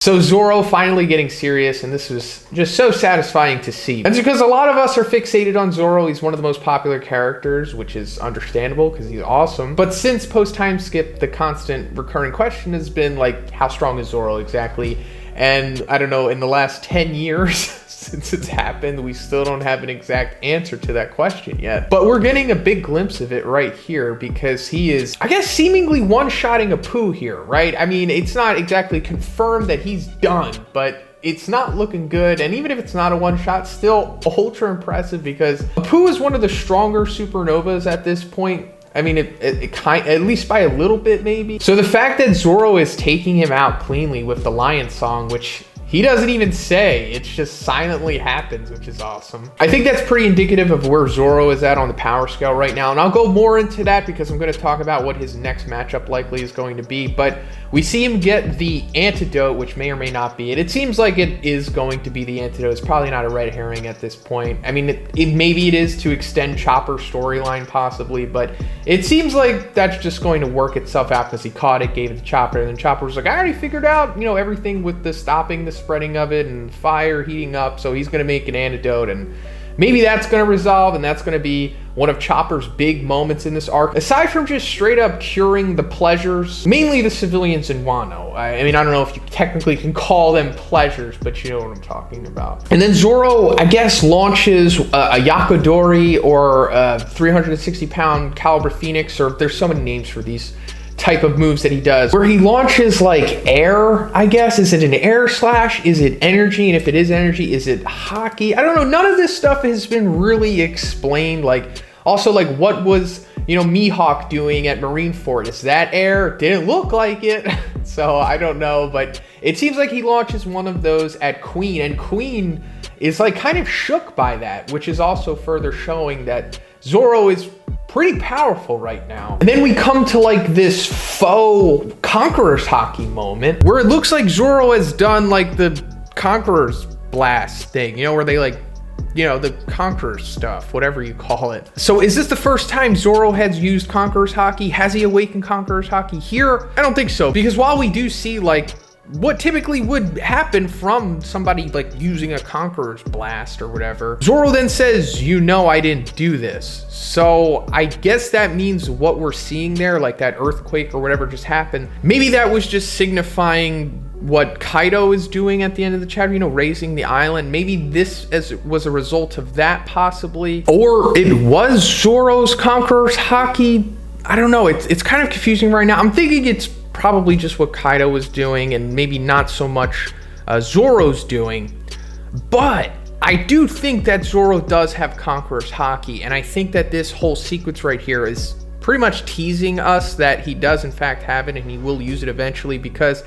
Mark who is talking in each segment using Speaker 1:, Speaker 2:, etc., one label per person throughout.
Speaker 1: So Zoro finally getting serious, and this was just so satisfying to see. That's because a lot of us are fixated on Zoro. He's one of the most popular characters, which is understandable because he's awesome. But since post-time skip, the constant recurring question has been like, how strong is Zoro exactly? And I don't know, in the last 10 years since it's happened, we still don't have an exact answer to that question yet. But we're getting a big glimpse of it right here because he is, I guess, seemingly one-shotting Apu here, right? I mean, it's not exactly confirmed that he's done, but it's not looking good. And even if it's not a one-shot, still ultra impressive because Apu is one of the stronger supernovas at this point. I mean, at least by a little bit, maybe. So the fact that Zoro is taking him out cleanly with the Lion Song, which he doesn't even say, it just silently happens, which is awesome. I think that's pretty indicative of where Zoro is at on the power scale right now. And I'll go more into that because I'm going to talk about what his next matchup likely is going to be. But we see him get the antidote, which may or may not be it. It seems like it is going to be the antidote. It's probably not a red herring at this point. I mean, maybe it is to extend Chopper's storyline possibly, but it seems like that's just going to work itself out because he caught it, gave it to Chopper, and then Chopper was like, I already figured out, you know, everything with the stopping the spreading of it and fire heating up, so he's going to make an antidote, and maybe that's going to resolve, and that's going to be one of Chopper's big moments in this arc, aside from just straight up curing the pleasures, mainly the civilians in Wano. I mean, I don't know if you technically can call them pleasures, but you know what I'm talking about. And then Zoro, I guess, launches a Yakodori or a 360-pound caliber Phoenix, or there's so many names for these type of moves that he does, where he launches like air, I guess. Is it an air slash? Is it energy? And if it is energy, is it Haki? I don't know. None of this stuff has been really explained. Like, also, like, what was, you know, Mihawk doing at Marineford? Is that air? Didn't look like it. So I don't know, but it seems like he launches one of those at Queen, and Queen is like kind of shook by that, which is also further showing that Zoro is pretty powerful right now. And then we come to like this faux Conqueror's Haki moment where it looks like Zoro has done like the Conqueror's blast thing, you know, where they like, you know, the Conqueror stuff, whatever you call it. So is this the first time Zoro has used Conqueror's Haki? Has he awakened Conqueror's Haki here? I don't think so, because while we do see like what typically would happen from somebody like using a Conqueror's blast or whatever, Zoro then says, you know, I didn't do this. So I guess that means what we're seeing there, like that earthquake or whatever just happened, maybe that was just signifying what Kaido is doing at the end of the chapter, you know, raising the island. Maybe this was a result of that possibly, or it was Zoro's Conqueror's Haki. I don't know, it's kind of confusing right now. I'm thinking it's probably just what Kaido was doing and maybe not so much Zoro's doing. But I do think that Zoro does have Conqueror's Haki, and I think that this whole sequence right here is pretty much teasing us that he does in fact have it and he will use it eventually, because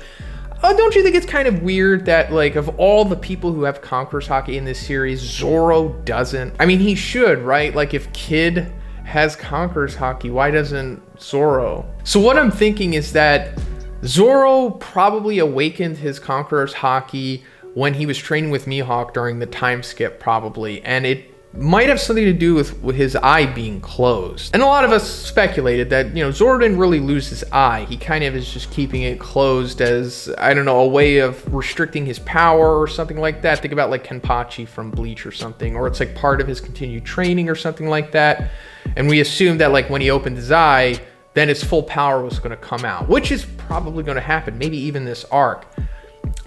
Speaker 1: don't you think it's kind of weird that, like, of all the people who have Conqueror's Haki in this series, Zoro doesn't? I mean, he should, right? Like, if Kid has Conqueror's Haki, why doesn't Zoro? So what I'm thinking is that Zoro probably awakened his Conqueror's Haki when he was training with Mihawk during the time skip, probably, and it might have something to do with his eye being closed. And a lot of us speculated that, you know, Zoro didn't really lose his eye. He kind of is just keeping it closed as, I don't know, a way of restricting his power or something like that. Think about like Kenpachi from Bleach or something, or it's like part of his continued training or something like that. And we assumed that like when he opened his eye, then his full power was going to come out, which is probably going to happen, maybe even this arc.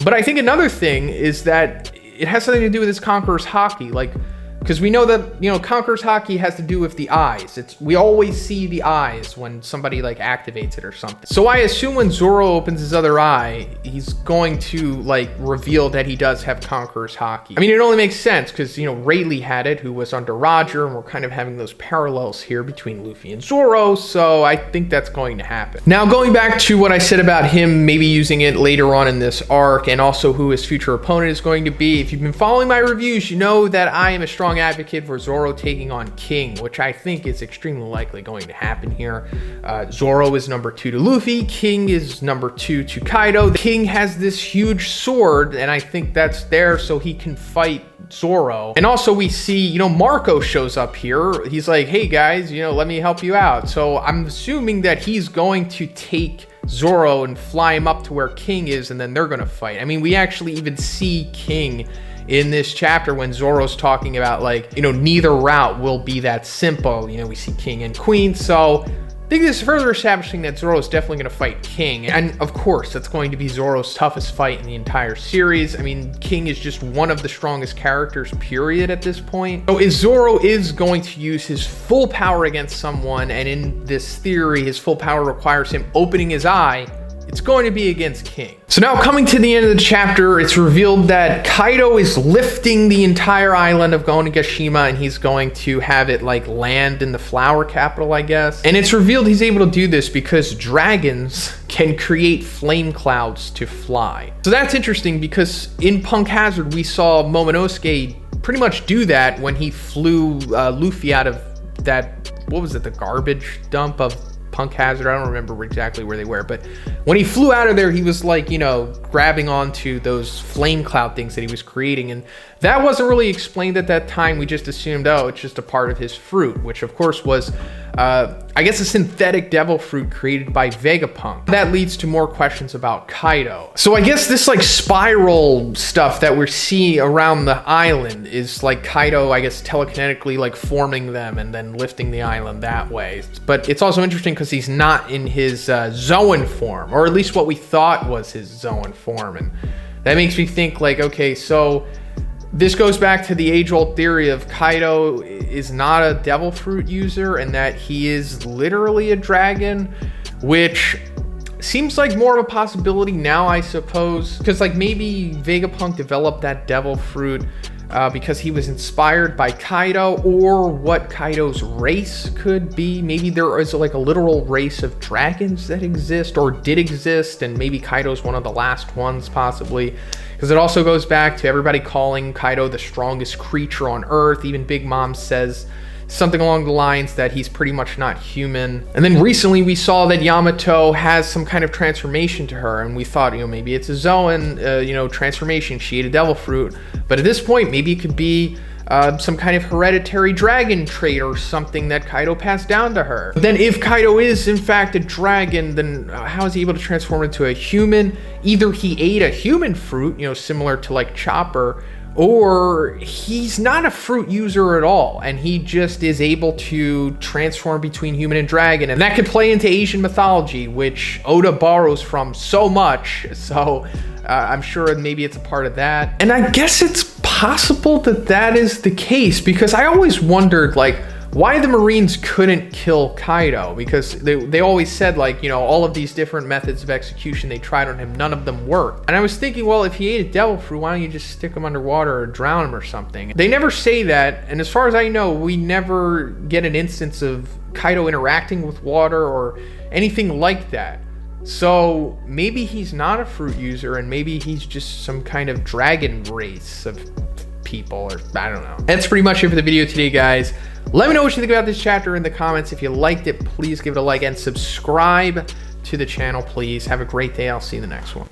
Speaker 1: But I think another thing is that it has something to do with his Conqueror's Haki, like, because we know that, you know, Conqueror's Haki has to do with the eyes. We always see the eyes when somebody like activates it or something. So I assume when Zoro opens his other eye, he's going to like reveal that he does have Conqueror's Haki. I mean, it only makes sense because, you know, Rayleigh had it, who was under Roger, and we're kind of having those parallels here between Luffy and Zoro. So I think that's going to happen. Now, going back to what I said about him maybe using it later on in this arc, and also who his future opponent is going to be. If you've been following my reviews, you know that I am a strong advocate for Zoro taking on King, which I think is extremely likely going to happen here. Zoro is number 2 to Luffy. King is number 2 to Kaido. King has this huge sword, and I think that's there so he can fight Zoro. And also we see, you know, Marco shows up here. He's like, hey guys, you know, let me help you out. So I'm assuming that he's going to take Zoro and fly him up to where King is, and then they're gonna fight. I mean, we actually even see King in this chapter when Zoro's talking about, like, you know, neither route will be that simple. You know, we see King and Queen, so I think this is further establishing that Zoro is definitely going to fight King. And of course, that's going to be Zoro's toughest fight in the entire series. I mean, King is just one of the strongest characters, period, at this point. So if Zoro is going to use his full power against someone, and in this theory, his full power requires him opening his eye, it's going to be against King. So now coming to the end of the chapter, it's revealed that Kaido is lifting the entire island of Onigashima, and he's going to have it like land in the flower capital, I guess. And it's revealed he's able to do this because dragons can create flame clouds to fly. So that's interesting because in Punk Hazard, we saw Momonosuke pretty much do that when he flew Luffy out of that, what was it, the garbage dump of Punk Hazard. I don't remember exactly where they were, but when he flew out of there, he was like, you know, grabbing onto those flame cloud things that he was creating, and that wasn't really explained at that time. We just assumed, oh, it's just a part of his fruit, which of course was I guess a synthetic devil fruit created by Vegapunk. That leads to more questions about Kaido. So I guess this like spiral stuff that we're seeing around the island is like Kaido, I guess, telekinetically like forming them and then lifting the island that way. But it's also interesting because he's not in his Zoan form, or at least what we thought was his Zoan form. And that makes me think like, okay, so this goes back to the age-old theory of Kaido is not a devil fruit user and that he is literally a dragon, which seems like more of a possibility now, I suppose, because like maybe Vegapunk developed that devil fruit because he was inspired by Kaido, or what Kaido's race could be. Maybe there is like a literal race of dragons that exist or did exist, and maybe Kaido's one of the last ones, possibly. Because it also goes back to everybody calling Kaido the strongest creature on Earth. Even Big Mom says something along the lines that he's pretty much not human. And then recently we saw that Yamato has some kind of transformation to her, and we thought, you know, maybe it's a Zoan, you know, transformation. She ate a devil fruit. But at this point, maybe it could be some kind of hereditary dragon trait or something that Kaido passed down to her. But then if Kaido is in fact a dragon, then how is he able to transform into a human? Either he ate a human fruit, you know, similar to like Chopper, or he's not a fruit user at all, and he just is able to transform between human and dragon. And that could play into Asian mythology, which Oda borrows from so much. So I'm sure maybe it's a part of that. And I guess it's possible that that is the case, because I always wondered like why the Marines couldn't kill Kaido, because they always said like, you know, all of these different methods of execution they tried on him, none of them worked. And I was thinking, well, if he ate a devil fruit, why don't you just stick him underwater or drown him or something? They never say that, and as far as I know, we never get an instance of Kaido interacting with water or anything like that. So maybe he's not a fruit user, and maybe he's just some kind of dragon race of people, or I don't know. That's pretty much it for the video today, guys. Let me know what you think about this chapter in the comments. If you liked it, please give it a like and subscribe to the channel, please. Have a great day. I'll see you in the next one.